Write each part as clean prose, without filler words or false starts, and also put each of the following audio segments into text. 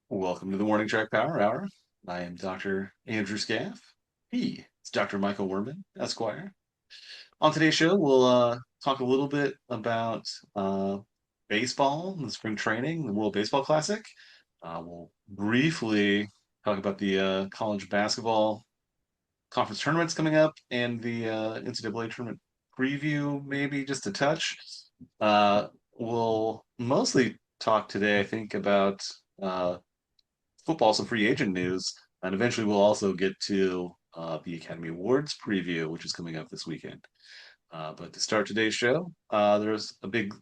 Welcome to the Morning Track Power Hour. I am Dr. Andrew Scaff. He is Dr. Michael Werman, Esquire. On today's show, we'll talk a little bit about baseball, the spring training, the World Baseball Classic. We'll briefly talk about the college basketball conference tournaments coming up and the NCAA tournament preview, maybe just a touch. We'll mostly talk today, I think, about uh, football, some free agent news, and eventually we'll also get to the Academy Awards preview, which is coming up this weekend. But to start today's show, there's a big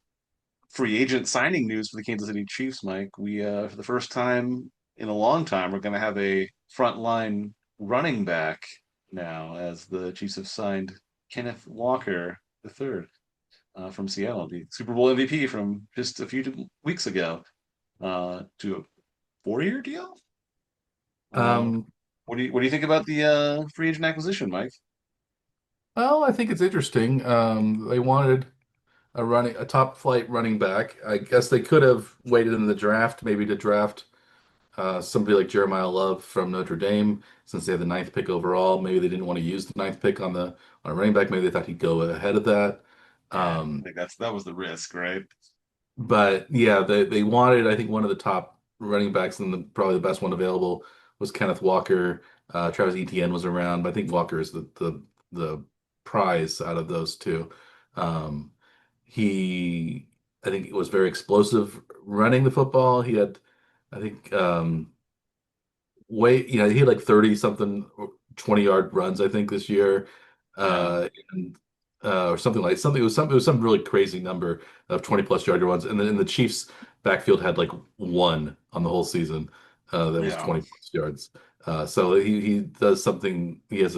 free agent signing news for the Kansas City Chiefs, Mike. We, for the first time in a long time, we're going to have a frontline running back now, as the Chiefs have signed Kenneth Walker III from Seattle, the Super Bowl MVP from just a few weeks ago, to a 4-year deal. Uh, Um, what do you think about the free agent acquisition, Mike? well, I think it's interesting. They wanted a top flight running back. I guess they could have waited in the draft, maybe to draft somebody like Jeremiah Love from Notre Dame, since they had the ninth pick overall. Maybe they didn't want to use the ninth pick on a running back. Maybe they thought he'd go ahead of that. Yeah, I Um, think that was the risk, right? but yeah, they wanted, I think, one of the top running backs, and probably the best one available was Kenneth Walker. Travis Etienne was around, but I think Walker is the prize out of those two. Um, he, I think, was very explosive running the football. He had, I think, he had like 30 something 20-yard runs, I think, this year. Yeah, And or something, it was some really crazy number of 20 plus yard runs. And then in the Chiefs backfield had like one on the whole season that was yeah, 20 plus yards. So he does something. He has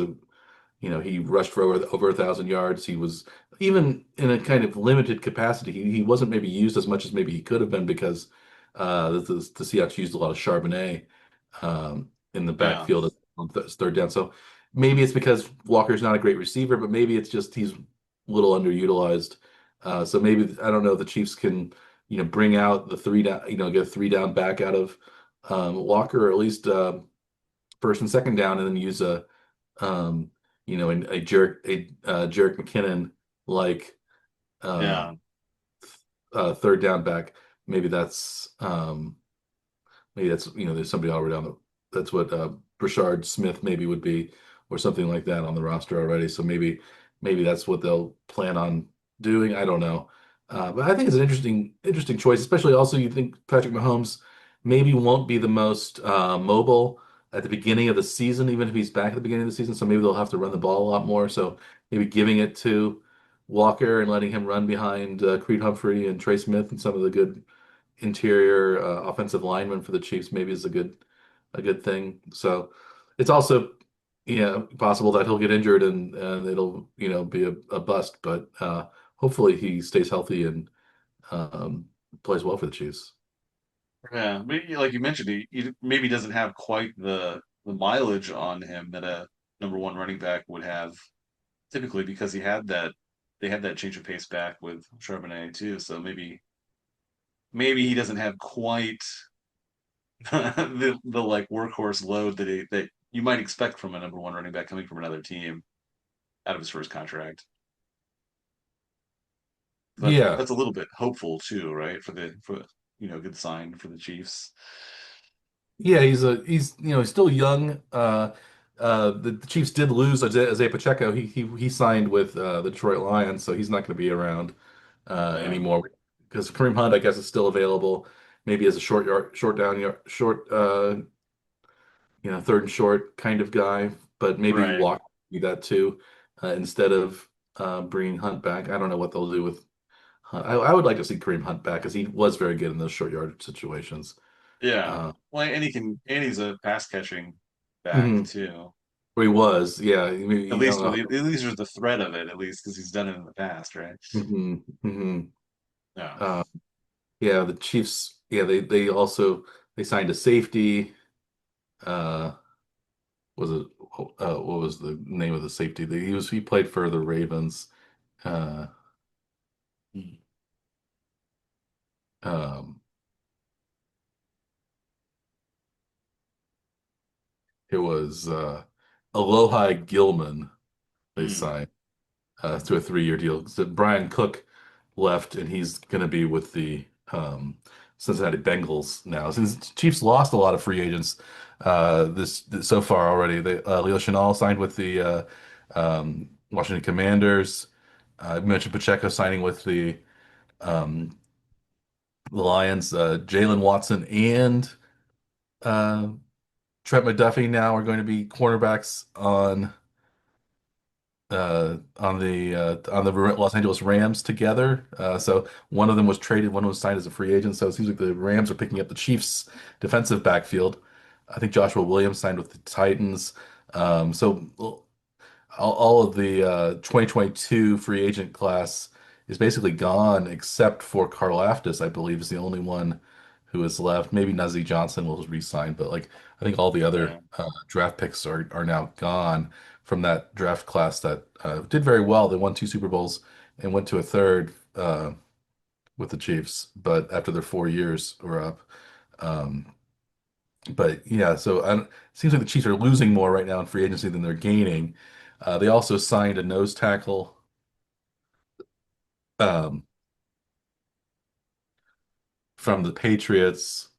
he rushed for over 1,000 yards. He was even in a kind of limited capacity. He wasn't maybe used as much as maybe he could have been because the Seahawks used a lot of Charbonnet in the yeah, backfield on third down. So maybe it's because Walker's not a great receiver, but maybe it's just he's a little underutilized. So maybe I don't know. The Chiefs can bring out the three down, get a three down back out of Walker, or at least first and second down, and then use um, a Jerick McKinnon like yeah, um, third down back. Maybe that's there's somebody already on the that's what Brashard Smith maybe would be, or something like that on the roster already. So maybe that's what they'll plan on doing. I don't know. But I think it's an interesting choice, especially also you think Patrick Mahomes maybe won't be the most mobile at the beginning of the season, even if he's back at the beginning of the season. So maybe they'll have to run the ball a lot more. So maybe giving it to Walker and letting him run behind Creed Humphrey and Trey Smith and some of the good interior offensive lineman for the Chiefs maybe is a good thing. So it's also possible that he'll get injured and it'll be a bust, but hopefully he stays healthy and plays well for the Chiefs. yeah. But like you mentioned, he maybe doesn't have quite the mileage on him that a number one running back would have typically because they had that change of pace back with Charbonnet too. So maybe he doesn't have quite the like workhorse load that you might expect from a number one running back coming from another team out of his first contract. But Yeah, that's a little bit hopeful too, right? For good sign for the Chiefs. yeah, he's still young. The Chiefs did lose Isaiah Pacheco. He signed with the Detroit Lions, so he's not going to be around Yeah, anymore because Kareem Hunt, I guess, is still available. Maybe as a short down yard, short third and short kind of guy, but maybe right. Walker would be that too instead of bringing Hunt back. I don't know what they'll do with Hunt. I would like to see Kareem Hunt back because he was very good in those short yard situations. Yeah. Uh, Well, and he's a pass catching back mhm, too. where he was, yeah. I mean, At you least don't with know. at least there's the threat of it, at least because he's done it in the past, right? Mhm, mhm. Yeah. Uh, yeah, the Chiefs. Yeah, they signed a safety. Uh, was it what was the name of the safety? He played for the Ravens. Uh, um, was Alohi Gilman. They Hmm. signed to a 3-year deal. So Brian Cook left, and he's going to be with the Cincinnati Bengals now. Since Chiefs lost a lot of free agents this so far already. Leo Chenal signed with the Washington Commanders. I mentioned Pacheco signing with um, the Lions. Jalen Watson and uh, Trent McDuffie now are going to be cornerbacks on the Los Angeles Rams together. So one of them was traded, one was signed as a free agent. So it seems like the Rams are picking up the Chiefs' defensive backfield. I think Joshua Williams signed with the Titans. So all of the 2022 free agent class is basically gone except for Karlaftis, I believe, is the only one who is left. Maybe Nazeeh Johnson will re-sign, but like I think all the other Yeah. draft picks are now gone from that draft class that did very well. They won 2 Super Bowls and went to a third with the Chiefs, but after their 4 years were up. Um, but yeah, so it seems like the Chiefs are losing more right now in free agency than they're gaining. They also signed a nose tackle um, from the Patriots,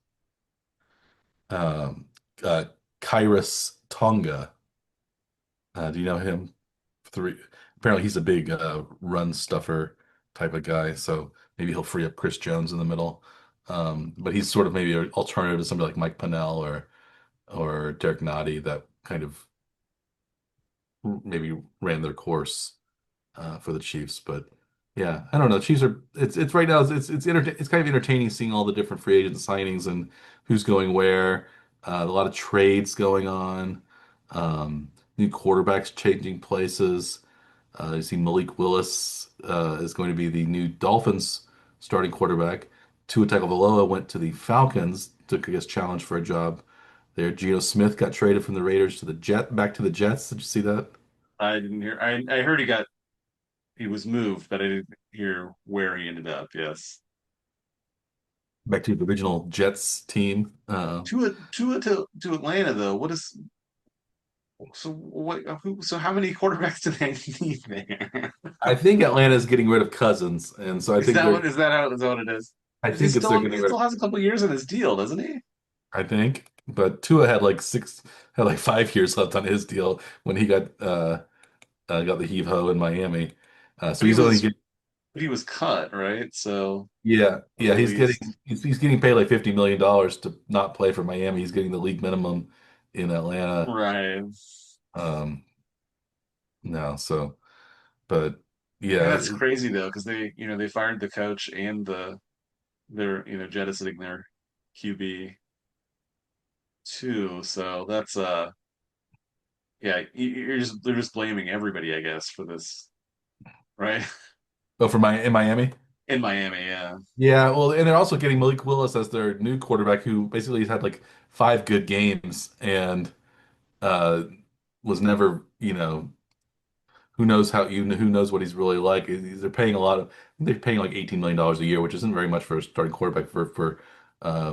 um, uh, Kyrus Tonga. Do you know him? Three. Apparently, he's a big run stuffer type of guy. So maybe he'll free up Chris Jones in the middle. But he's sort of maybe an alternative to somebody like Mike Pennell or Derek Nottie that kind of maybe ran their course for the Chiefs. But yeah, I don't know. Chiefs are it's right now it's kind of entertaining seeing all the different free agent signings and who's going where. A lot of trades going on. New quarterbacks changing places. You see Malik Willis is going to be the new Dolphins starting quarterback. Tua Tagovailoa went to the Falcons, took I guess challenge for a job there. Geno Smith got traded from the Raiders to the back to the Jets. Did you see that? I didn't hear. I heard he was moved, but I didn't hear where he ended up. Yes. Back to the original Jets team. To Atlanta though. What is so what? So how many quarterbacks do they need there? I think Atlanta is getting rid of Cousins, and so I Is think that they're. what is that how is that what it is? I Because he think it's they're still getting he rid still of. has a couple years in his deal, doesn't he? I think, but Tua had like 5 years left on his deal when he got the heave ho in Miami. So But he he's only was getting. but he was cut, right? So Yeah, at yeah, least he's getting paid like $50 million to not play for Miami. He's getting the league minimum in Atlanta. right. Um, no, so but And yeah, that's crazy though, because they fired the coach and they're jettisoning their QB too. So that's yeah, they're just blaming everybody, I guess, for this, right? oh for my in Miami. In Miami, yeah. Yeah, well, and they're also getting Malik Willis as their new quarterback, who basically has had like 5 good games and uh was never, who knows who knows what he's really like. They're paying a lot of, I think they're paying like $18 million a year, which isn't very much for a starting quarterback for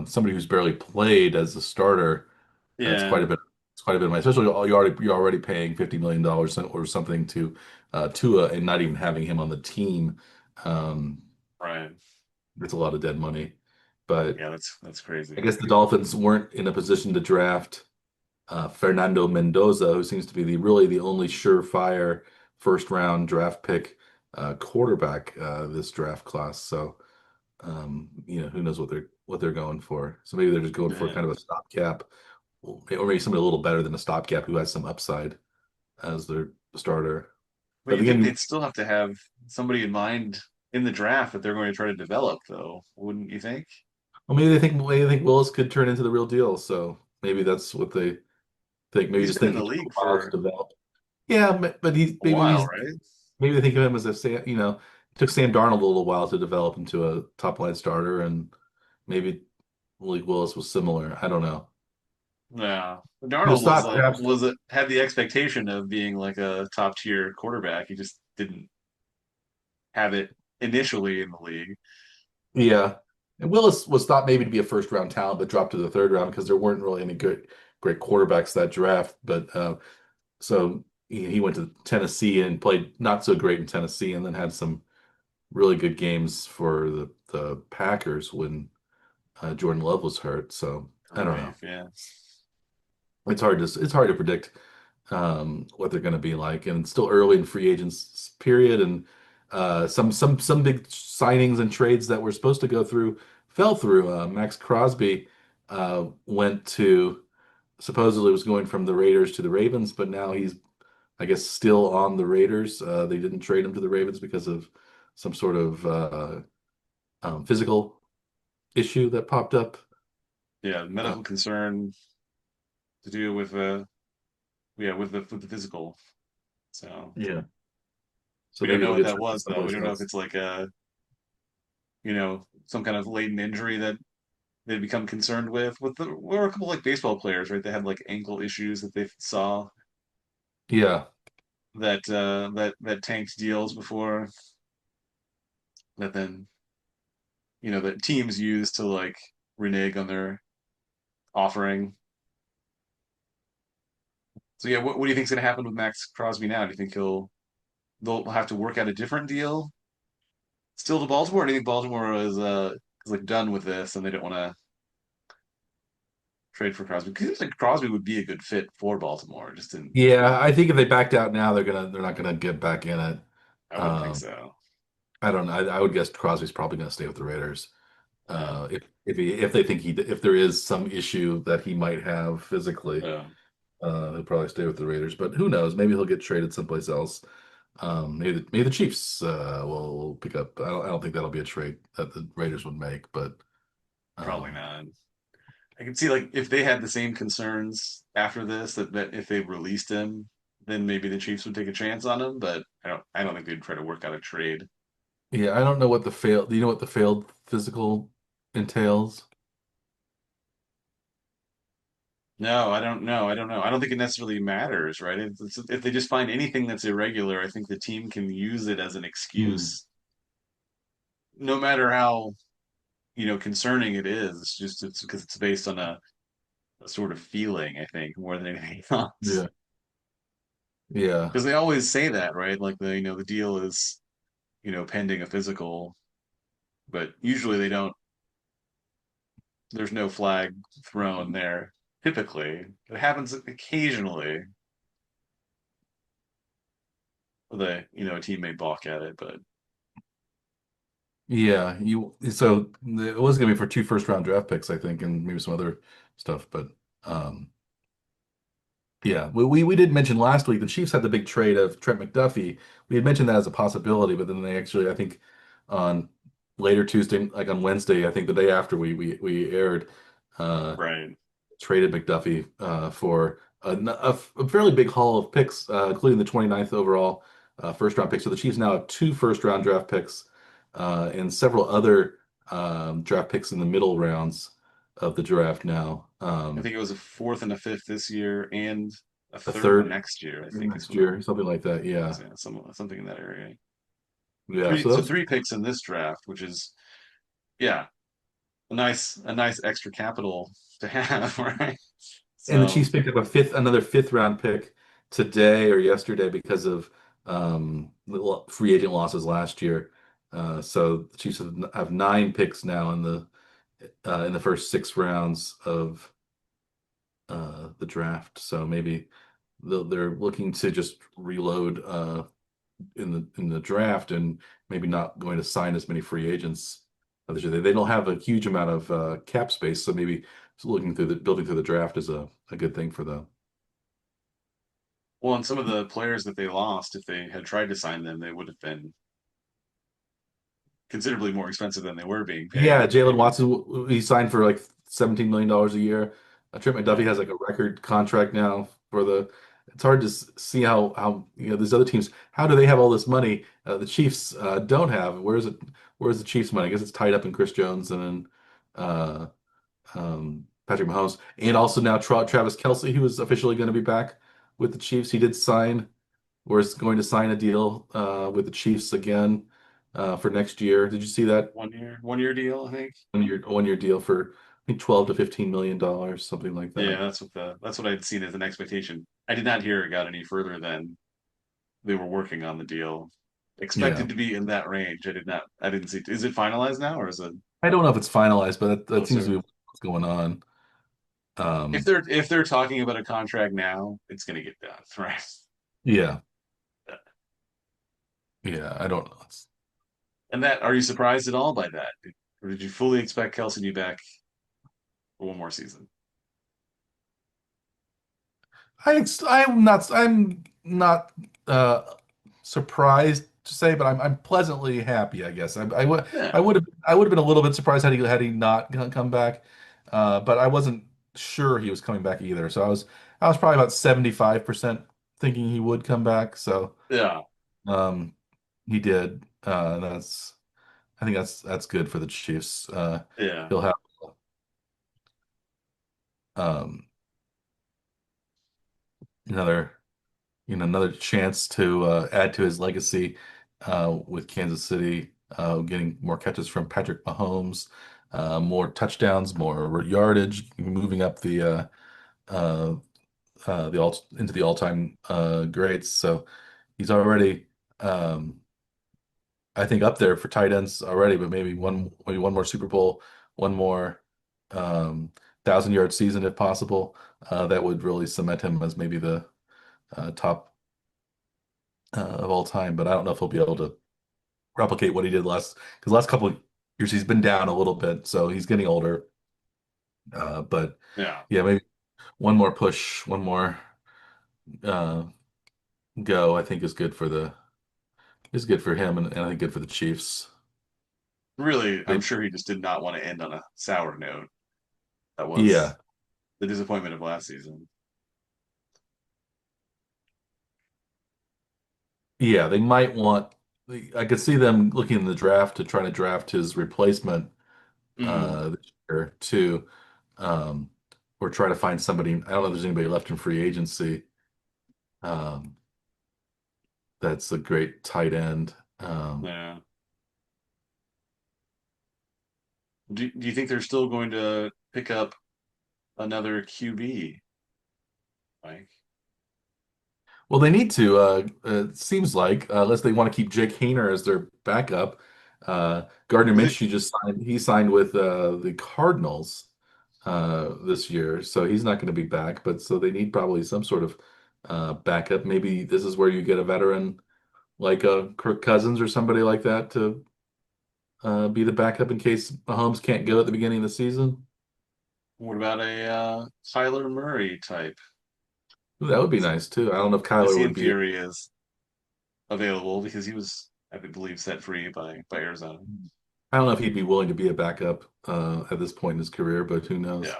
somebody who's barely played as a starter. It's quite Yeah, a bit. It's quite a bit of money, especially you're already paying $50 million or something to Tua and not even having him on the team. Um, right. it's a lot of dead money, but. Yeah, that's I crazy. guess the Dolphins weren't in a position to draft Fernando Mendoza, who seems to be really the only surefire first round draft pick quarterback this draft class. So who knows what they're going for. So maybe they're just going for Yeah. kind of a stopgap, or maybe somebody a little better than a stopgap who has some upside as their starter. But But you think again, they'd still have to have somebody in mind in the draft that they're going to try to develop, though, wouldn't you think? well, maybe they think Willis could turn into the real deal. So maybe that's what they think. Maybe He's just been in think he the took a league while to for develop. Yeah, but a while, right? maybe they think of him as it took Sam Darnold a little while to develop into a top line starter, and maybe Malik Willis was similar. I don't know. Yeah. The Darnold was stock like perhaps, had the expectation of being like a top tier quarterback. He just didn't have it initially in the league. yeah. And Willis was thought maybe to be a first round talent, but dropped to the third round because there weren't really any good great quarterbacks that draft. But so he went to Tennessee and played not so great in Tennessee, and then had some really good games for the Packers when Jordan Love was hurt. So I don't know. Right. Yeah. It's hard to predict what they're going to be like, and it's still early in free agents period, and some big signings and trades that were supposed to go through fell through. Max Crosby went to supposedly was going from the Raiders to the Ravens, but now he's I guess still on the Raiders. They didn't trade him to the Ravens because of some sort of physical issue that popped up. Yeah. Uh, Medical concern to do with yeah, with the physical. So yeah, so we don't maybe know he'll what get that traded was though. We someplace don't know if else. it's like some kind of latent injury that they'd become concerned with. There were a couple like baseball players, right? They had like ankle issues that they saw Yeah, that tanked deals before that then that teams use to like renege on their offering. So yeah, what do you think's going to happen with Max Crosby now? Do you think they'll have to work out a different deal still to Baltimore? Or do you think Baltimore is like done with this and they don't want to trade for Crosby? Because it seems like Crosby would be a good fit for Baltimore. Just in yeah. I think if they backed out now, they're not gonna get back in it. I wouldn't think Um, so. I don't know. I would guess Crosby's probably gonna stay with the Raiders. Yeah. If they think if there is some issue that he might have physically, Yeah. he'll probably stay with the Raiders. But who knows? Maybe he'll get traded someplace else. Maybe the Chiefs will pick up. I don't think that'll be a trade that the Raiders would make, but Probably um, not. I can see like if they had the same concerns after this that if they released him, then maybe the Chiefs would take a chance on him. But I don't think they'd try to work out a trade. yeah, I don't know what the failed. Do you know what the failed physical entails? No, I don't know. I don't know. I don't think it necessarily matters, right? If they just find anything that's irregular, I think the team can use it as an Hmm. excuse, no matter how, concerning it is. It's because it's based on a sort of feeling, I think, more than anything else. Yeah, yeah, Because they always say that, right? Like the deal is, pending a physical, but usually they don't, there's no flag thrown there. Typically, it happens occasionally. A team may balk at it, but yeah. So it was gonna be for two first round draft picks, I think, and maybe some other stuff. But um, yeah, we did mention last week the Chiefs had the big trade of Trent McDuffie. We had mentioned that as a possibility, but then they actually, I think, on later Tuesday, like on Wednesday, I think the day after we aired, uh, right. traded McDuffie for a fairly big haul of picks, including the 29th overall first round pick. So the Chiefs now have two first round draft picks and several other draft picks in the middle rounds of the draft now. I think it was a fourth and a fifth this year, and a A third third next year. I think is next what it year, something like that. was. Yeah. Yeah, something in that area. Yeah. Three, So so those, three picks in this draft, which is yeah, a nice extra capital to have, right? and the So Chiefs picked up another fifth round pick today or yesterday because of free agent losses last year. So the Chiefs have nine picks now in the first six rounds of the draft. So maybe they're looking to just reload in the draft and maybe not going to sign as many free agents this year. They don't have a huge amount of cap space, so maybe looking through the building through the draft is a good thing for them. well, and some of the players that they lost, if they had tried to sign them, they would have been considerably more expensive than they were being Yeah, paid. Jalen Watson, he signed for like $17 million a year. Trent McDuffie Yeah. has like a record contract now for the. It's hard to see how these other teams, how do they have all this money? The Chiefs don't have. Where's it? Where's the Chiefs' money? I guess it's tied up in Chris Jones and then uh, Patrick Mahomes, and also now Travis Kelce, who is officially going to be back with the Chiefs. He did sign, or is going to sign a deal with the Chiefs again for next year. Did you see that 1 year deal, I think. 1 year deal for? think 12 to $15 million, something like Yeah, that. that's what I'd seen as an expectation. I did not hear it got any further than they were working on the deal. Yeah. Expected to be in that range. I didn't see. Is it finalized now or is it I don't know if it's finalized, but that seems to be closer? what's going on. If Um, they're talking about a contract now, it's gonna get done, right? yeah, yeah, I don't know. And that, are you surprised at all by that? Or did you fully expect Kelsey to be back for one more season? I'm not uh surprised to say, but I'm pleasantly happy, I guess. Yeah, I would have been a little bit surprised had he not come back. But I wasn't sure he was coming back either. So I was probably about 75% thinking he would come back. So yeah, um he did. That's I think that's good for the Chiefs. yeah. He'll have um another another chance to add to his legacy with Kansas City, getting more catches from Patrick Mahomes, more touchdowns, more yardage, moving up uh, into the all-time greats. So he's already, um, I think, up there for tight ends already, but maybe one more Super Bowl, one more 1,000-yard season if possible. That would really cement him as maybe the top of all time, but I don't know if he'll be able to replicate what he did because last couple of years he's been down a little bit, so he's getting older. But Yeah, yeah, maybe one more push, one more uh, go, I think is good for him and I think good for the Chiefs. really, I'm They sure he just did not want to end on a sour note. That was yeah, the disappointment of last season. yeah, they might want I could see them looking in the draft to try to draft his replacement Hmm. this year too. Um, or try to find somebody. I don't know if there's anybody left in free agency. Um, that's a great tight end. Yeah. Do you think they're still going to pick up another QB, Mike? Well, they need to. It seems like unless they want to keep Jake Hayner as their backup. Gardner Is it Minshew just signed. He signed with the Cardinals this year, so he's not going to be back. But so they need probably some sort of backup. Maybe this is where you get a veteran like Kirk Cousins or somebody like that to be the backup in case Mahomes can't go at the beginning of the season. what about a Kyler Murray type? Ooh, that would be Is, nice too. I don't know if is Kyler he would in be. theory is available because he was, I believe, set free by Arizona. I don't know if he'd be willing to be a backup at this point in his career, but who knows? Yeah.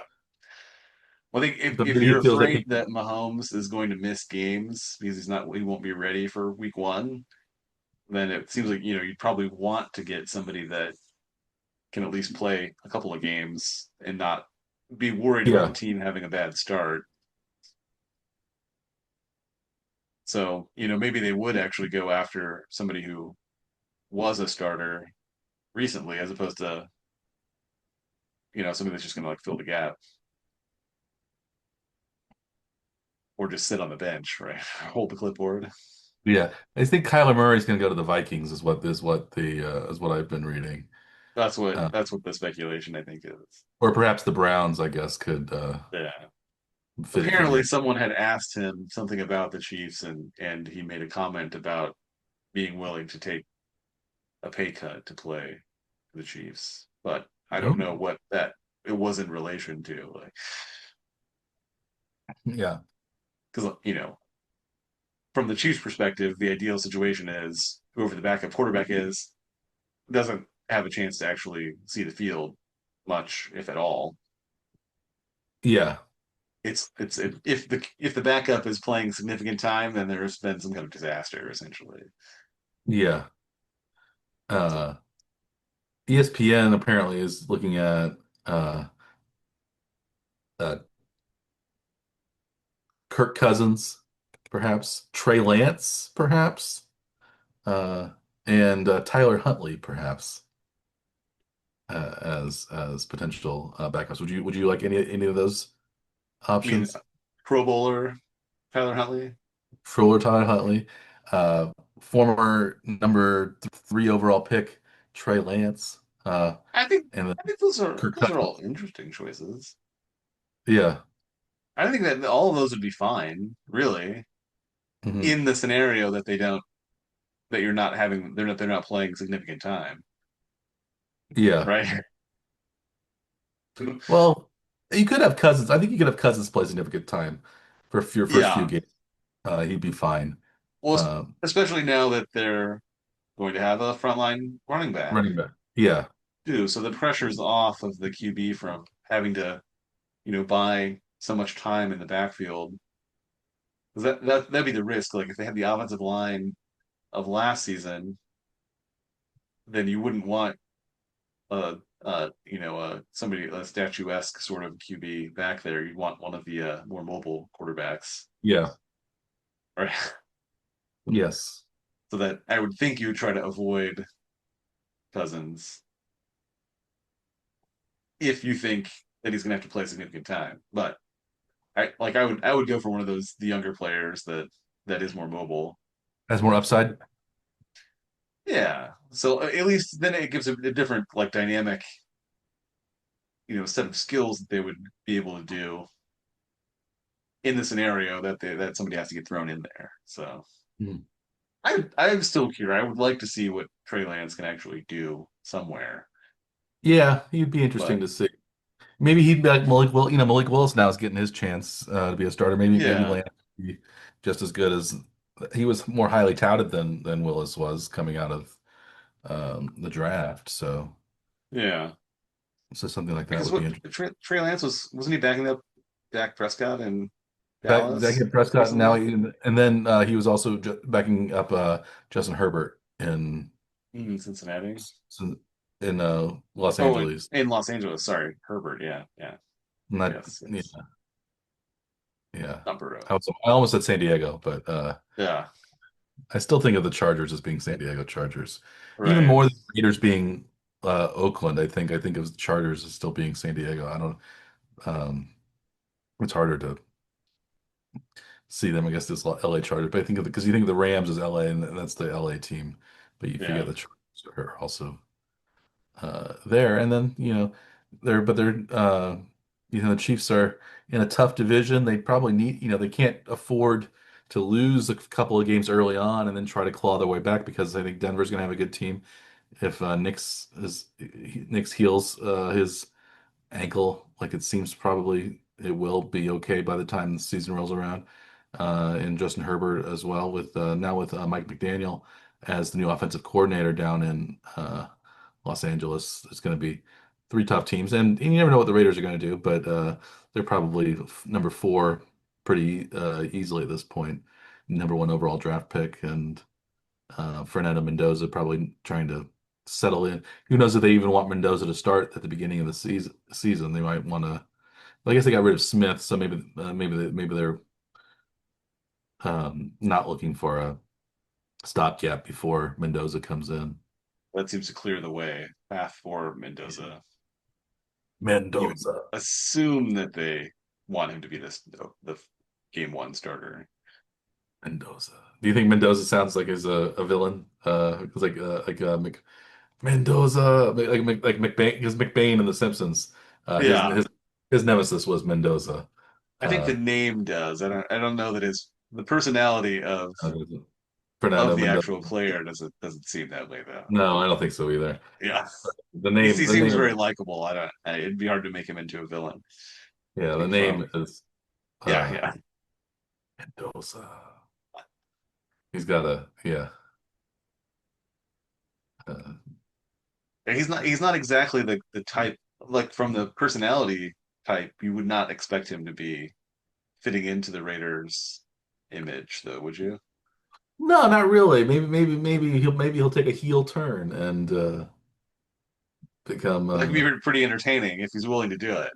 Well, I think But if maybe you're he feels like afraid he, that Mahomes is going to miss games because he won't be ready for week one, then it seems like, you'd probably want to get somebody that can at least play a couple of games and not be worried about the yeah, team having a bad start. So, maybe they would actually go after somebody who was a starter recently as opposed to, somebody that's just going to like fill the gap or just sit on the bench, right? Hold the clipboard. yeah. I think Kyler Murray's going to go to the Vikings, is what I've been reading, uh, That's what the speculation I think is. or perhaps the Browns, I guess, could Yeah. fit Apparently right. someone had asked him something about the Chiefs and he made a comment about being willing to take a pay cut to play for the Chiefs. But I don't know Oh, what that it was in relation to. Like, yeah, because from the Chiefs' perspective, the ideal situation is whoever the backup quarterback is doesn't have a chance to actually see the field much, if at all. yeah, If the backup is playing significant time, then there's been some kind of disaster essentially. yeah. So Uh, ESPN apparently is looking at uh, uh, Kirk Cousins, perhaps Trey Lance, perhaps, uh, and Tyler Huntley, perhaps. as potential backups. Would you like any of those I mean, options? Pro Bowler Tyler Huntley. Fuller, Tyler Huntley, uh, former number three overall pick Trey Lance, I think and then I think Kirk those are Cousins. all interesting choices. Yeah. I think that all of those would be fine, really, Hmm. in the scenario that they don't that you're not having they're not playing significant time, Yeah. right? Well, you could have Cousins. I think you could have Cousins play significant time for your first few Yeah. games. He'd be fine. Well, Um, especially now that they're going to have a frontline running back Running back. Yeah. too, so the pressure's off of the QB from having to, buy so much time in the backfield. 'Cause that'd be the risk. Like if they had the offensive line of last season, then you wouldn't want somebody a statuesque sort of QB back there. You'd want one of the more mobile quarterbacks, Yeah. right? Yes. So that I would think you would try to avoid Cousins if you think that he's gonna have to play significant time. But I would go for one of those the younger players that is more mobile. Has more upside. Yeah. So at least then it gives a different like dynamic, set of skills that they would be able to do in the scenario that somebody has to get thrown in there. So Mhm. I'm still curious. I would like to see what Trey Lance can actually do somewhere. Yeah, he'd be interesting But to see. Maybe he'd be like Malik Will. Malik Willis now is getting his chance to be a starter. Maybe yeah, Lance would be just as good as he was more highly touted than Willis was coming out of the draft. yeah. So something like that Because would be what interesting. Trey Lance wasn't he backing up Dak Prescott in Back Dallas at Prescott now, recently? and then he was also backing up Justin Herbert Cincinnati. in Los Oh, Angeles. in Los Angeles. Sorry, Herbert. Yeah, yeah. Not Yes, yeah, yes. yeah. Not Burrow. I almost said San Diego, but Yeah, I still think of the Chargers as being San Diego Chargers, even right. more than Raiders being Oakland. I think of the Chargers as still being San Diego. I don't. Um, it's harder to see them. I guess this LA Chargers, but I think of because you think of the Rams as LA, and that's the LA team, but you forget Yeah. the Chargers are also there. And then the Chiefs are in a tough division. They probably need they can't afford to lose a couple of games early on and then try to claw their way back because I think Denver's going to have a good team. If Nick's heals his ankle, like it seems probably it will be okay by the time the season rolls around. And Justin Herbert as well with now with Mike McDaniel as the new offensive coordinator down in Los Angeles. It's going to be three tough teams, and you never know what the Raiders are going to do, but they're probably number four pretty easily at this point. Number one overall draft pick, and Fernando Mendoza probably trying to settle in. Who knows if they even want Mendoza to start at the beginning of the season? They might want to. I guess they got rid of Smith, so maybe they're not looking for a stopgap before Mendoza comes in. That seems to clear the way path for Mendoza. You would Mendoza. assume that they want him to be the game one starter. Mendoza. Do you think Mendoza sounds like he's a villain? It's Mendoza, like McBain, because McBain in The Simpsons, Yeah, his nemesis was Mendoza. I think the Uh, name does. I don't know that the personality uh, of Fernando the Mendoza. actual player doesn't seem that way though. No, I don't think so either. Yeah, The he name, the seems name, very likable. I don't. It'd be hard to make him into a villain. yeah, the Coming name from is yeah, uh, yeah. Mendoza. He's got yeah. Uh, He's not exactly the type like from the personality type. You would not expect him to be fitting into the Raiders image, though, would you? no, not really. Maybe he'll take a heel turn and become That could be pretty entertaining if he's willing to do it.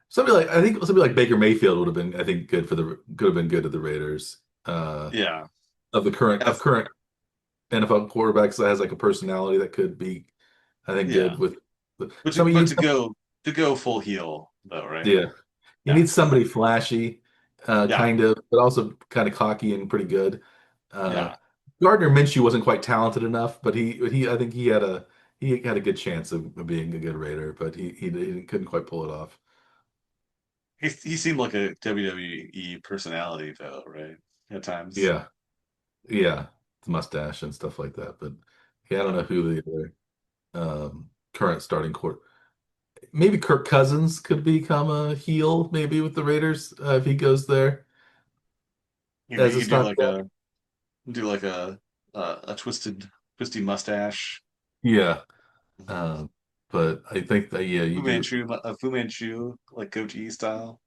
somebody like Baker Mayfield would have been, I think, could have been good at the Raiders. Yeah, Of the current as of current NFL quarterbacks that has like a personality that could be, I think, good Yeah. with But somebody. You need to go full heel though, right? yeah, you Yeah. need somebody flashy, Yeah. kind of, but also kind of cocky and pretty good. Uh, Yeah. Gardner Minshew wasn't quite talented enough, but I think he had a good chance of being a good Raider, but he couldn't quite pull it off. He seemed like a WWE personality though, right? At times. Yeah, yeah, the mustache and stuff like that. But yeah, I don't know Yeah. who the other current starting court. Maybe Kirk Cousins could become a heel, maybe with the Raiders if he goes there as You a could do stopgap. like a twisty mustache. Yeah, uh, but I think that yeah, you do. Fu Manchu, like goatee style.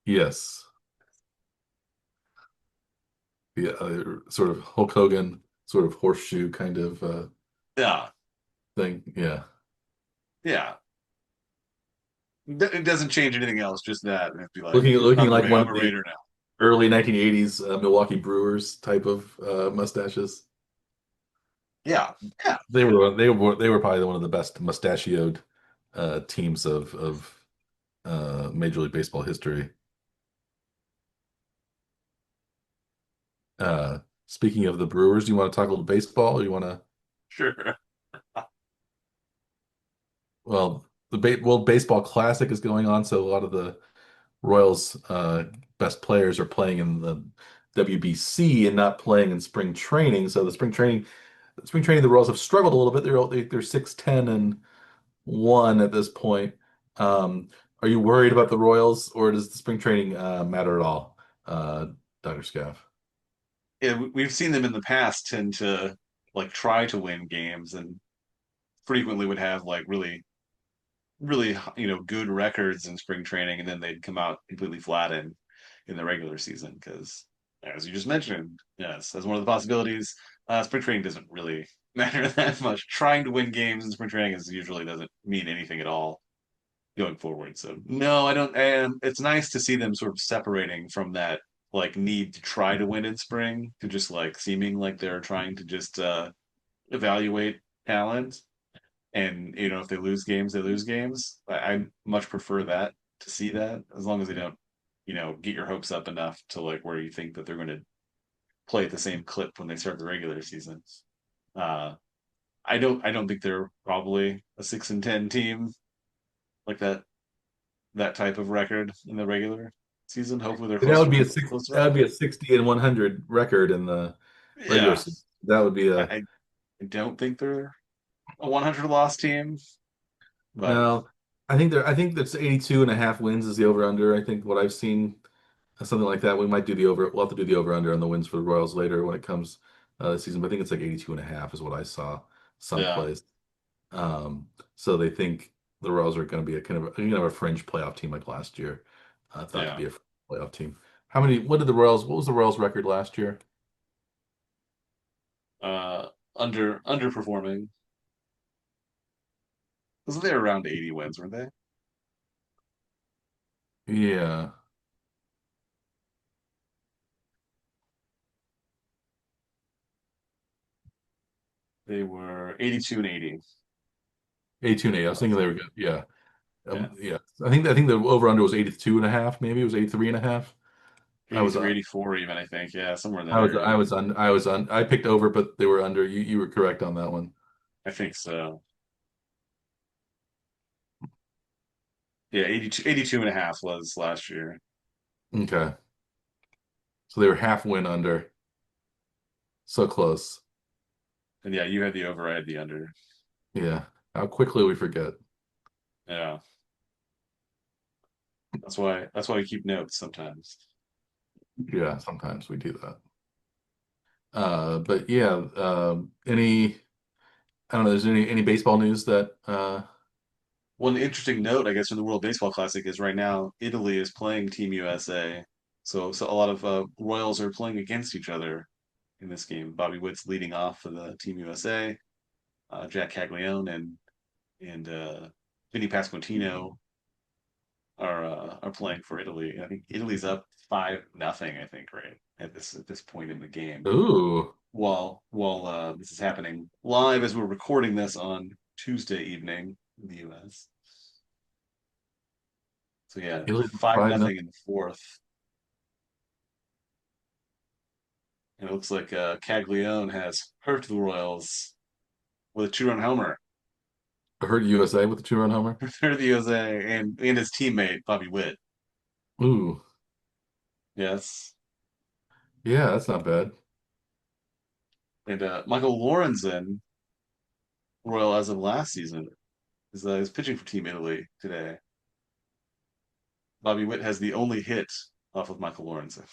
Yes, yeah, sort of Hulk Hogan, sort of horseshoe kind of Yeah. thing. Yeah, Yeah. It doesn't change anything else, just that. And it'd be like, looking like one I'm of a the Raider now. early 1980s Milwaukee Brewers type of mustaches. Yeah. Yeah. They were probably one of the best mustachioed teams of Major League Baseball history. Uh, Speaking of the Brewers, do you want to talk a little baseball, or you want to? Sure. Well, World Baseball Classic is going on, so a lot of the Royals' best players are playing in the WBC and not playing in spring training. So spring training, the Royals have struggled a little bit. They're 6-10-1 at this point. Are you worried about the Royals, or does the spring training matter at all, Dr. Scaff? Yeah, we've seen them in the past tend to like try to win games and frequently would have like really good records in spring training, and then they'd come out completely flat in the regular season because, as you just mentioned, yes, as one of the possibilities, spring training doesn't really matter that much. Trying to win games in spring training is usually doesn't mean anything at all going forward. So no, I don't. And it's nice to see them sort of separating from that like need to try to win in spring to just like seeming like they're trying to just evaluate talent, and if they lose games, they lose games. I much prefer that, to see that, as long as they don't get your hopes up enough to like where you think that they're going to play at the same clip when they start the regular season. uh I don't think they're probably a 6-10 team like that type of record in the regular season. Hopefully they're That would be close that would enough. be a 60-100 record in the regular Yeah. season. That would be a I I don't think they're a 100 loss team, but no. I think that's 82 and a half wins is the over under. I think what I've seen something like that. We might do the over. We'll have to do the over under on the wins for the Royals later when it comes this season. But I think it's like 82 and a half is what I saw yeah, someplace. So they think the Royals are going to be a kind of a fringe playoff team like last year. Thought to yeah. be a playoff team. What was the Royals record last year? uh Underperforming, because they're around 80 wins, weren't they? Yeah, They were 82 and 80 82 and 8. I was thinking last they year. were good. Yeah. Yeah, Yeah. I think the over under was 82 and a half, maybe it was 83 and a half. I was 83, 84 even, I think. Yeah, somewhere in that I area. was on I picked over, but they were under. You were correct on that one. I think so. Yeah, 82 and a half was last year. Okay. So they were half win under. So close. And yeah, you had the over, I had the under. Yeah. How quickly we forget. Yeah, that's why we keep notes sometimes. Yeah, sometimes we do that. But yeah, any I don't know, there's any baseball news that One interesting note, I guess, from the World Baseball Classic is right now Italy is playing Team USA. So a lot of Royals are playing against each other in this game. Bobby Witt's leading off for the Team USA. Jack Caglione and Vinny Pasquantino are playing for Italy. I think Italy's up 5-0, I think, right at this point in the game. Ooh, While this is happening live as we're recording this on Tuesday evening in the US. So yeah, Italy's up five 5-0. nothing in the fourth. And it looks like Caglione has hurt the Royals with a two-run homer. I heard USA with the two-run homer. Hurt the USA and his teammate Bobby Witt. Ooh, Yes. yeah, that's not bad. And Michael Lorenzen, Royal as of last season, is pitching for Team Italy today. Bobby Witt has the only hit off of Michael Lorenzen.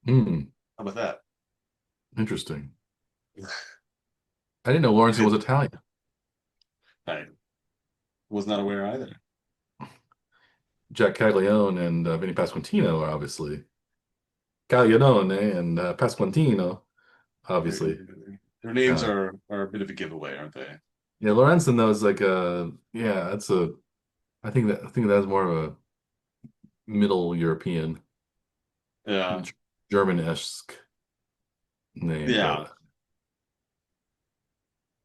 Hmm, How about that? interesting. I didn't know Lawrence was Italian. I was not aware either. Jack Caglione and Vinny Pasquantino are obviously Caglione and Pasquantino, Their, obviously. their names Uh, are a bit of a giveaway, aren't they? yeah, Lorenzen though is like yeah, that's a I think that's more of a Middle European, Yeah, German-esque name, yeah,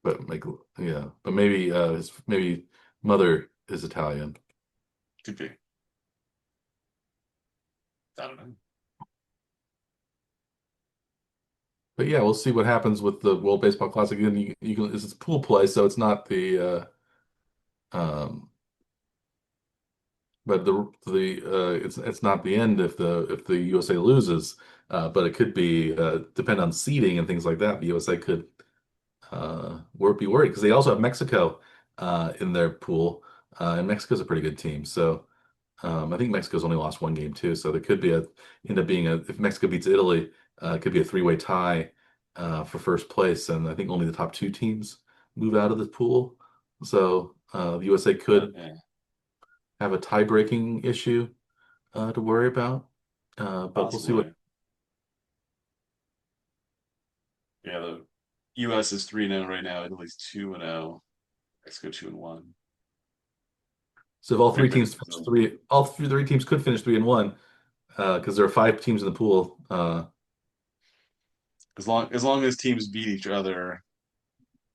but like yeah, but maybe his maybe mother is Italian. could be. I don't know. But yeah, we'll see what happens with the World Baseball Classic. And you can it's pool play, so it's not the but it's not the end if the USA loses. But it could be depend on seeding and things like that. The USA could be worried because they also have Mexico in their pool, and Mexico's a pretty good team. So I think Mexico's only lost one game too. So there could be end up being a if Mexico beats Italy, it could be a three-way tie for first place, and I think only the top two teams move out of the pool. So the USA could Okay, have a tie-breaking issue to worry about. But we'll see what. possibly. Yeah, the U.S. is 3-0 right now. Italy's 2-0. Mexico 2-1. So if all three Great teams British finish Brazil. three, all three teams could finish 3-1 because there are five teams in the pool. As long as teams beat each other,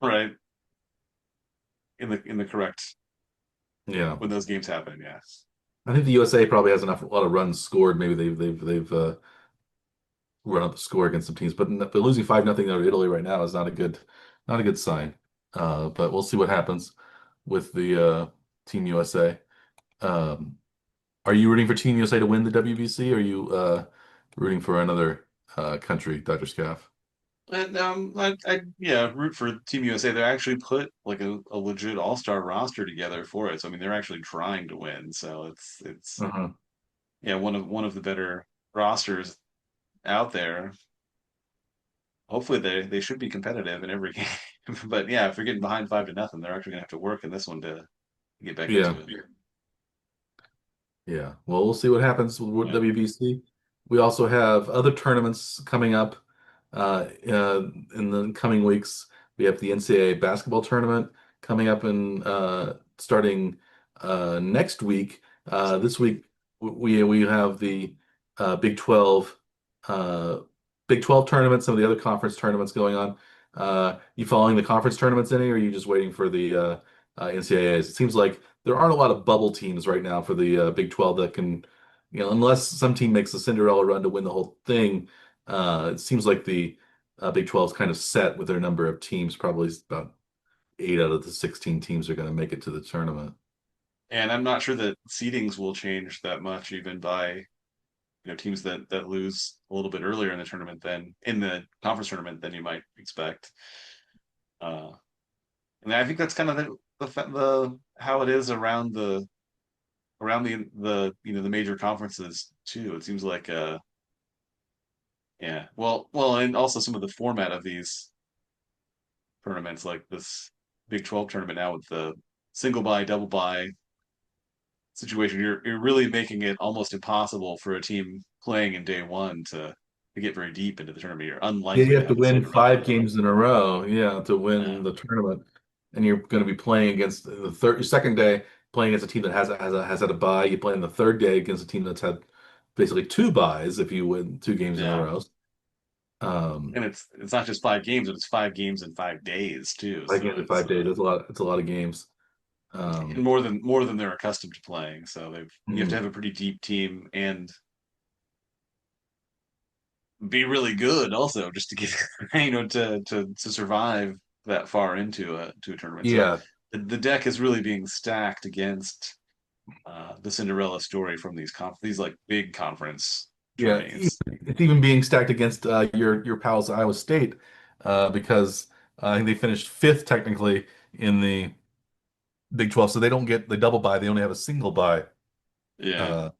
right, in the correct Yeah, when those games happen, yes. I think the USA probably has enough a lot of runs scored. Maybe they've run up the score against some teams, but losing 5-0 to Italy right now is not a good sign. But we'll see what happens with the Team USA. Um, are you rooting for Team USA to win the WBC? Or are you rooting for another country, Dr. Scaff? And I yeah, root for Team USA. They actually put like a legit all-star roster together for it. So I mean, they're actually trying to win. So it's Uh-huh. yeah, one of the better rosters out there. Hopefully they should be competitive in every game. But yeah, if they're getting behind 5-0, they're actually gonna have to work in this one to get back Yeah. into it. Yeah. Well, we'll see what happens with Yeah. WBC. We also have other tournaments coming up in the coming weeks. We have the NCAA basketball tournament coming up in starting next week. This week we have the Big 12 uh, Big 12 tournament, some of the other conference tournaments going on. You following the conference tournaments any, or are you just waiting for the NCAAs? It seems like there aren't a lot of bubble teams right now for the Big 12 that can, unless some team makes a Cinderella run to win the whole thing. It seems like the Big 12 is kind of set with their number of teams. Probably about 8 out of the 16 teams are going to make it to the tournament. And I'm not sure that seedings will change that much even by, teams that lose a little bit earlier in the tournament than in the conference tournament than you might expect. Uh, and I think that's kind of the how it is around the the major conferences too. It seems like yeah. Well, and also some of the format of these tournaments, like this Big 12 tournament now with the single bye, double bye situation, you're really making it almost impossible for a team playing in day one to get very deep into the tournament. You're Yeah, unlikely you to have to have a win second round five bye. games in a row, yeah, to Yeah. win the tournament. And you're going to be playing against the third second day. playing against a team that has had a bye. You play on the third day against a team that's had basically two byes if you win two games in a Yeah. row. Um, And it's not just 5 games, but it's 5 games in 5 days too. like So in it's 5 days, that's a lot. It's a lot of games. and Um, more than they're accustomed to playing. So you have to mhm. have a pretty deep team and be really good also just to get to survive that far into a tournament. So Yeah, the deck is really being stacked against the Cinderella story from these like big conference yeah. tourneys. It's even being stacked against your pals Iowa State because I think they finished fifth technically in the Big 12, so they don't get the double bye. They only have a single bye. Yeah, Uh,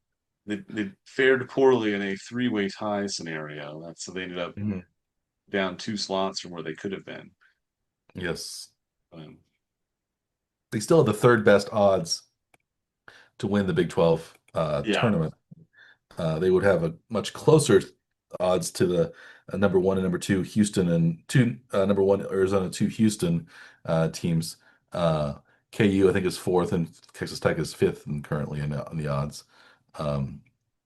they fared poorly in a three-way tie scenario. That's so they ended up mhm. down 2 slots from where they could have been. Yes, Um, they still have the third best odds to win the Big 12 yeah, tournament. They would have a much closer odds to the number one and number two Houston and two number one Arizona, two Houston teams. Uh, KU I think is fourth and Texas Tech is fifth and currently in the odds. Um,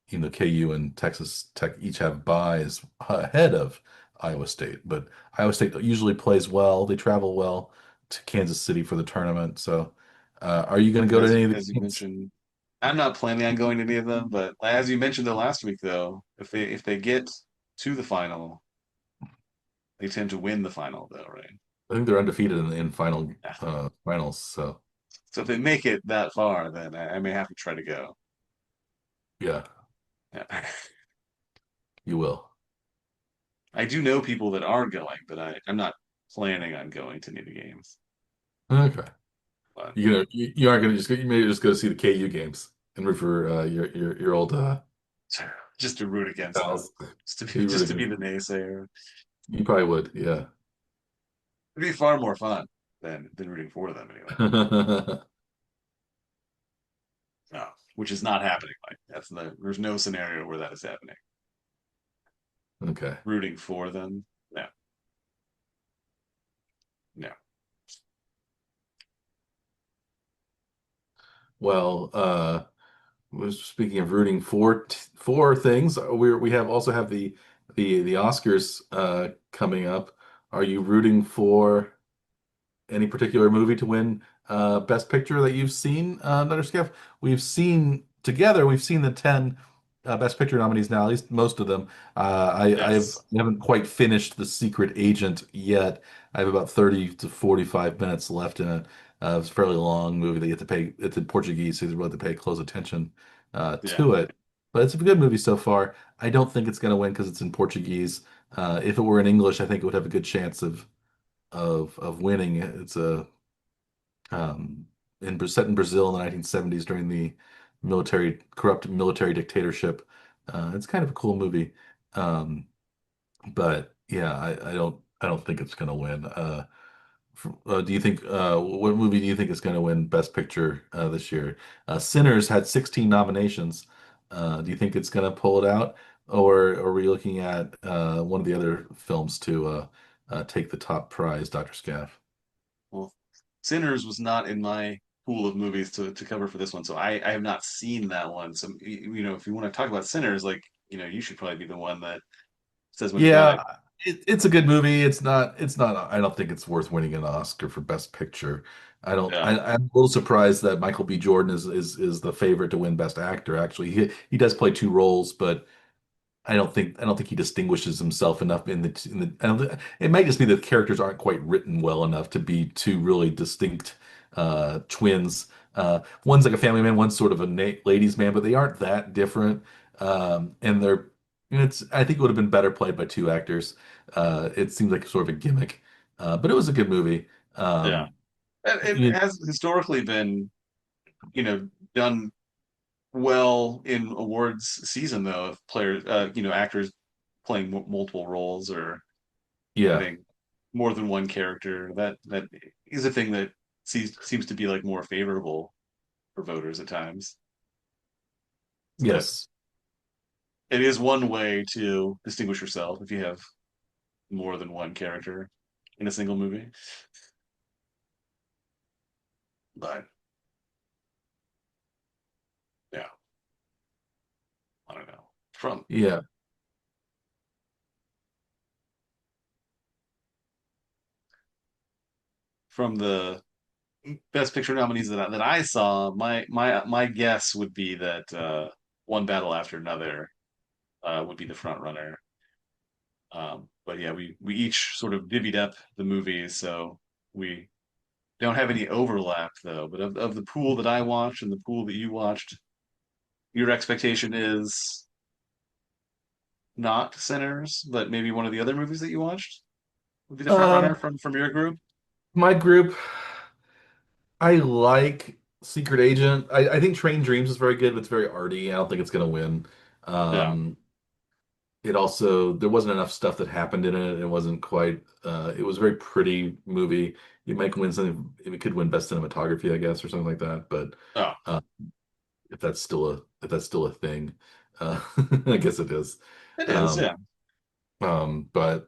KU and Texas Tech each have buys ahead of Iowa State, but Iowa State usually plays well. They travel well to Kansas City for the tournament. So, are you going to go to any of as these you games? mentioned, I'm not planning on going to any of them, but as you mentioned the last week, though, if they get to the final, they tend to win the final, though, right? I think they're undefeated in Yeah. finals. So So if they make it that far, then I may have to try to go. yeah, Yeah. you will. I do know people that are going, but I'm not planning on going to any of the games. Okay. But You aren't gonna just go, you may just go to see the KU games and root for your old just to root against them, pals. just to be You root just to be against the them. naysayer. You probably would, yeah. It'd be far more fun than rooting for them anyway. No, which is not happening. Like there's no scenario where that is happening. Okay. Rooting for them, no, no. Well, was speaking of rooting for things, we have also have the Oscars coming up. Are you rooting for any particular movie to win Best Picture that you've seen, Nutterscaff? We've seen the 10 Best Picture nominees now, at least most of them. Yes, I haven't quite finished The Secret Agent yet. I have about 30 to 45 minutes left in it. It's a fairly long movie that you have to pay, it's in Portuguese, so you really have to pay close attention yeah, to it. But it's a good movie so far. I don't think it's going to win because it's in Portuguese. If it were in English, I think it would have a good chance of winning. It's a set in Brazil in the 1970s during the corrupt military dictatorship. It's kind of a cool movie, um, but yeah, I don't think it's going to win. Do you think what movie do you think is going to win Best Picture this year? Sinners had 16 nominations. Do you think it's going to pull it out, or are we looking at one of the other films to take the top prize, Dr. Scaff? well, Sinners was not in my pool of movies to cover for this one, so I have not seen that one. So if you want to talk about Sinners, like you should probably be the one that says much about Yeah, it. it's a good movie. It's not I don't think it's worth winning an Oscar for Best Picture. Yeah, I'm a little surprised that Michael B. Jordan is the favorite to win Best Actor. Actually, he does play two roles, but I don't think he distinguishes himself enough in the it might just be that the characters aren't quite written well enough to be two really distinct twins. One's like a family man, one's sort of a ladies' man, but they aren't that different. And it's I think it would have been better played by two actors. It seems like sort of a gimmick, but it was a good movie. yeah. Um, It you, has historically been, done well in awards season though, if players, actors playing multiple roles or yeah, having more than one character. That is a thing that seems to be like more favorable for voters at times. But yes. it is one way to distinguish yourself if you have more than one character in a single movie. But from Yeah. from the Best Picture nominees that I saw, my guess would be that One Battle After Another would be the front runner. But yeah, we each sort of divvied up the movies, so we don't have any overlap though. But of the pool that I watched and the pool that you watched, your expectation is not Sinners, but maybe one of the other movies that you watched would be the front runner Um, from your group. my group, I like Secret Agent. I think Train Dreams is very good, but it's very arty. I don't think it's gonna win. Yeah. Um, it also there wasn't enough stuff that happened in it. It wasn't quite. It was a very pretty movie. It might win something. It could win best cinematography, I guess, or something like that. But Oh, uh, if that's still a thing, I guess it is. it is. Um, Yeah. but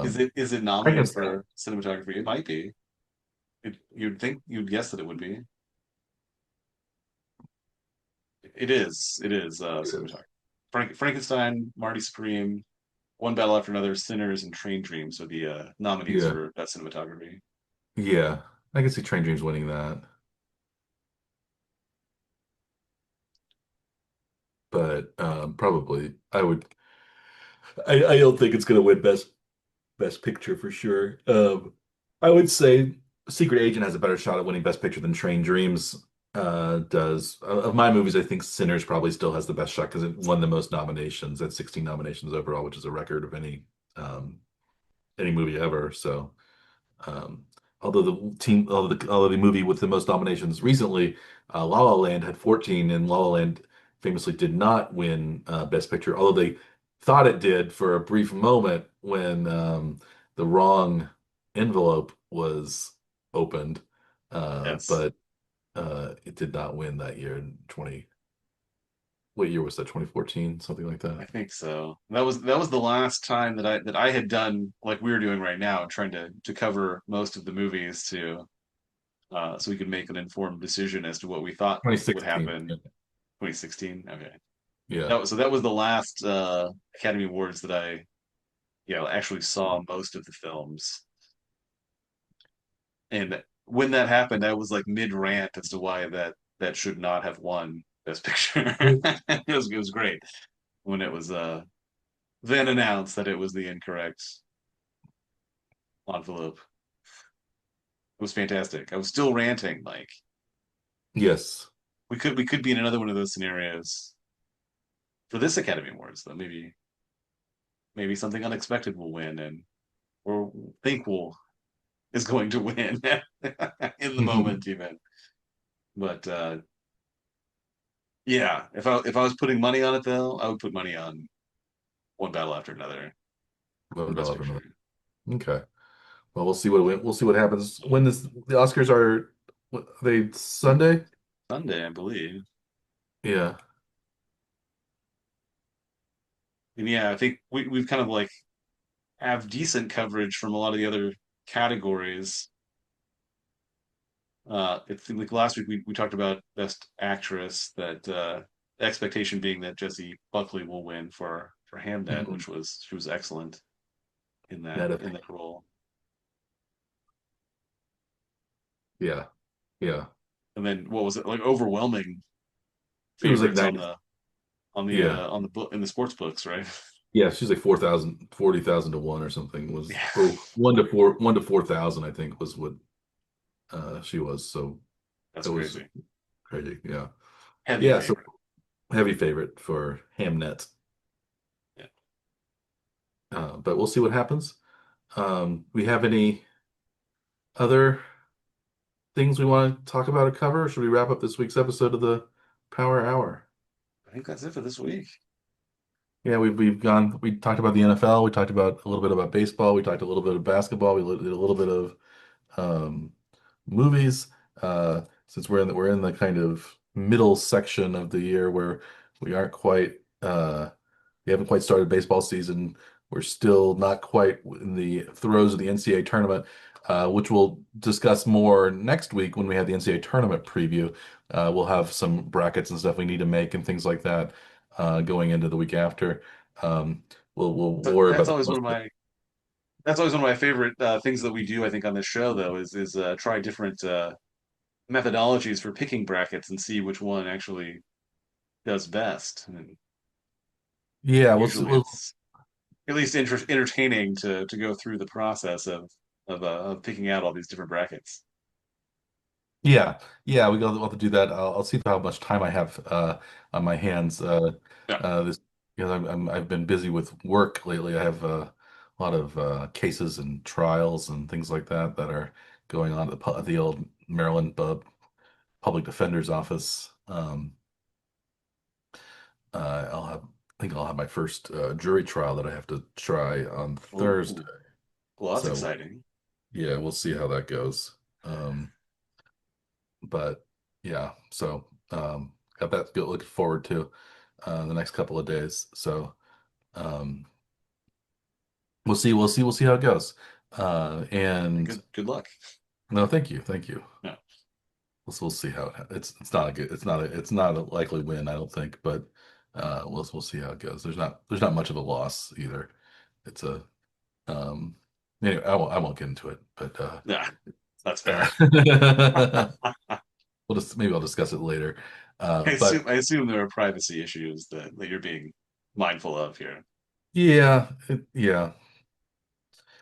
Is um, it nominated Frankenstein. for cinematography? It might be. You'd think you'd guess that it would be. It is. It is It is. cinematography. Frankenstein, Marty Supreme, One Battle After Another, Sinners, and Train Dreams are the nominees Yeah, for best cinematography. yeah. I can see Train Dreams winning that, but probably I would. I don't think it's going to win best picture for sure. I would say Secret Agent has a better shot at winning best picture than Train Dreams does. Of my movies, I think Sinners probably still has the best shot because it won the most nominations at 16 nominations overall, which is a record of um, any movie ever. So. Um, although the movie with the most nominations recently, La La Land had 14, and La La Land famously did not win Best Picture, although they thought it did for a brief moment when the wrong envelope was opened, Yes, but it did not win that year in 20. What year was that? 2014, something like I that. think so. That was the last time that I had done like we're doing right now, trying to cover most of the movies to so we could make an informed decision as to what we thought would 2016. happen. 2016. Okay. Yeah. That was the last Academy Awards that I actually saw most of the films. And when that happened, I was like mid rant as to why that should not have won Best Picture. It was great when it was then announced that it was the incorrect envelope. It was fantastic. I was still ranting like Yes. we could be in another one of those scenarios for this Academy Awards though. Maybe something unexpected will win and or think will is going to win in the moment even. But yeah, if I was putting money on it though, I would put money on One Battle After Another for One Best dollar for another. Picture. Okay. Well, we'll see what happens when the Oscars are they Sunday? Sunday, I believe. Yeah. And yeah, I think we've kind of like have decent coverage from a lot of the other categories. It's like last week we talked about Best Actress, that expectation being that Jessie Buckley will win for Hamnet, Mhm. which was she was excellent in that Net in that role. Yeah. Yeah. And then what was it like overwhelming It was like favorites 90. Yeah. on the book in the sports books, right? Yeah, she's like 4,000, 40,000 to 1 or something was Yeah, or 1 to 4,000 I think was what she was. So that's that was crazy. crazy. Yeah. Heavy Yeah, so favorite. heavy favorite for Hamnet. Yeah. But we'll see what happens. We have any other things we want to talk about or cover? Or should we wrap up this week's episode of the Power Hour? I think that's it for this week. Yeah, we talked about the NFL, we talked about a little bit about baseball, we talked a little bit of basketball, did a little bit of um, movies. Since we're in the kind of middle section of the year where we aren't quite we haven't quite started baseball season. We're still not quite in the throes of the NCAA tournament. which we'll discuss more next week when we have the NCAA tournament preview. We'll have some brackets and stuff we need to make and things like that going into the week after. Um, we'll So worry about the most. that's always one of my favorite things that we do. I think on this show though is try different methodologies for picking brackets and see which one actually does best. And Yeah, usually it's at least entertaining to go through the process of picking out all these different brackets. yeah, yeah, we'll have to do that. I'll see how much time I have on my hands Yeah. this because I've been busy with work lately. I have a lot of cases and trials and things like that that are going on at the old Maryland Public Defender's Office. I think I'll have my first jury trial that I have to try on Thursday. Ooh, well, that's So exciting. yeah, we'll see how that goes. But yeah, so got that looking forward to the next couple of days. So um, we'll see how it goes. And Good luck. no, thank you. Yeah. We'll see how it's not a good it's not a likely win, I don't think, but we'll see how it goes. There's not much of a loss either. It's a um anyway, I won't get into it, but Yeah, that's fair. we'll just maybe I'll discuss it later. But I assume there are privacy issues that you're being mindful of here. yeah, yeah,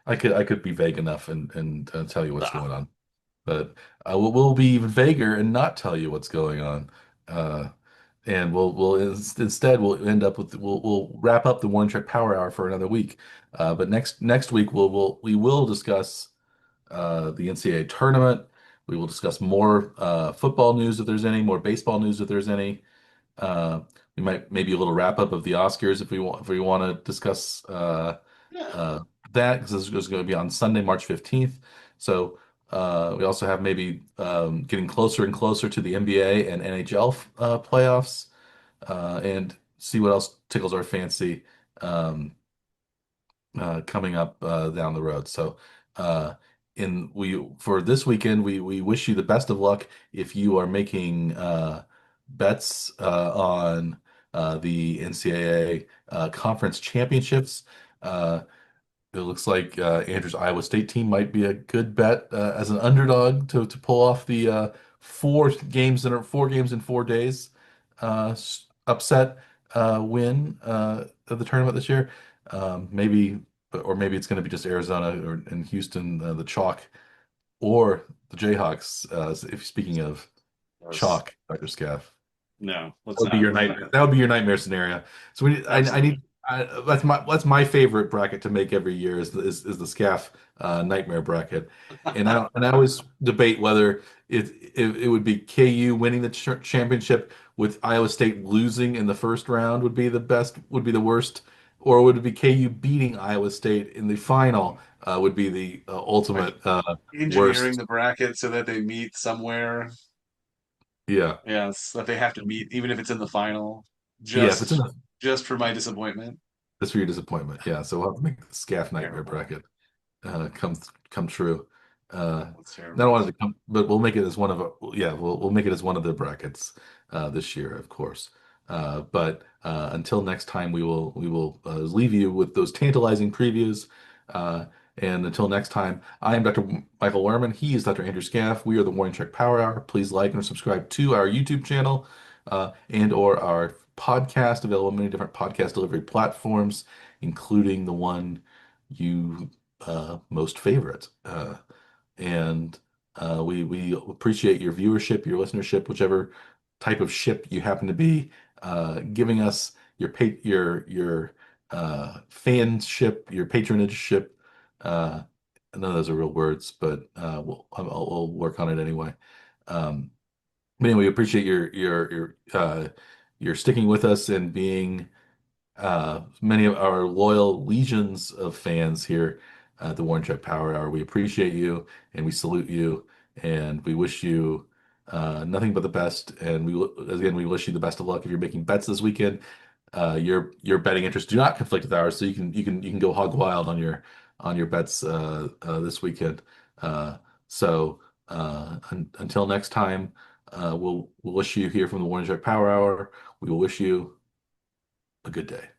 I could be vague enough and tell you what's Ah, going on, but we'll be even vaguer and not tell you what's going on. Uh, and instead we'll end up with we'll wrap up the one track power hour for another week. But next week we will discuss the NCAA tournament. We will discuss more football news if there's any, more baseball news if there's any. Uh, we might maybe a little wrap up of the Oscars if we want to discuss yeah, uh, that because this is going to be on Sunday, March 15th. So we also have maybe getting closer and closer to the NBA and NHL playoffs and see what else tickles our fancy coming up down the road. So, uh, in we for this weekend, we wish you the best of luck if you are making bets on the NCAA conference championships. Uh, it looks like Andrew's Iowa State team might be a good bet as an underdog to pull off the 4 games in 4 days upset win of the tournament this year. Maybe, or maybe it's going to be just Arizona or in Houston, the chalk or the Jayhawks. If speaking of let's, chalk, Dr. Scaff. no, That let's would be not. your nightmare. That would be your nightmare scenario. So I Absolutely. need that's my favorite bracket to make every year is the SCAF nightmare bracket, and I always debate whether it would be KU winning the championship with Iowa State losing in the first round would be the worst, or would it be KU beating Iowa State in the final would be the Like ultimate engineering worst. the bracket so that they meet somewhere. Yeah, Yes, that they have to meet, even if it's in the final, yeah. If it's in the just for my disappointment. That's for your disappointment. Yeah, so we'll have to make the SCAF nightmare Terrible. bracket come true. That's I don't terrible. want it to come, but we'll make it as one of we'll make it as one of the brackets this year, of course. But until next time, we will leave you with those tantalizing previews. Uh, and until next time, I am Dr. Michael Werman. He is Dr. Andrew Scaff. We are the Warning Track Power Hour. Please like and subscribe to our YouTube channel and or our podcast available on many different podcast delivery platforms, including the one you most favorite. And we appreciate your viewership, your listenership, whichever type of ship you happen to be giving us your fanship, your patronageship. None of those are real words, but I'll work on it anyway. Um, but anyway, we appreciate your sticking with us and being many of our loyal legions of fans here at the Warren Truck Power Hour. We appreciate you and we salute you and we wish you nothing but the best. And again we wish you the best of luck if you're making bets this weekend. Your betting interests do not conflict with ours, so you can go hog wild on your bets this weekend. Uh, so until next time, we'll wish you here from the Warning Shark Power Hour. We will wish you a good day.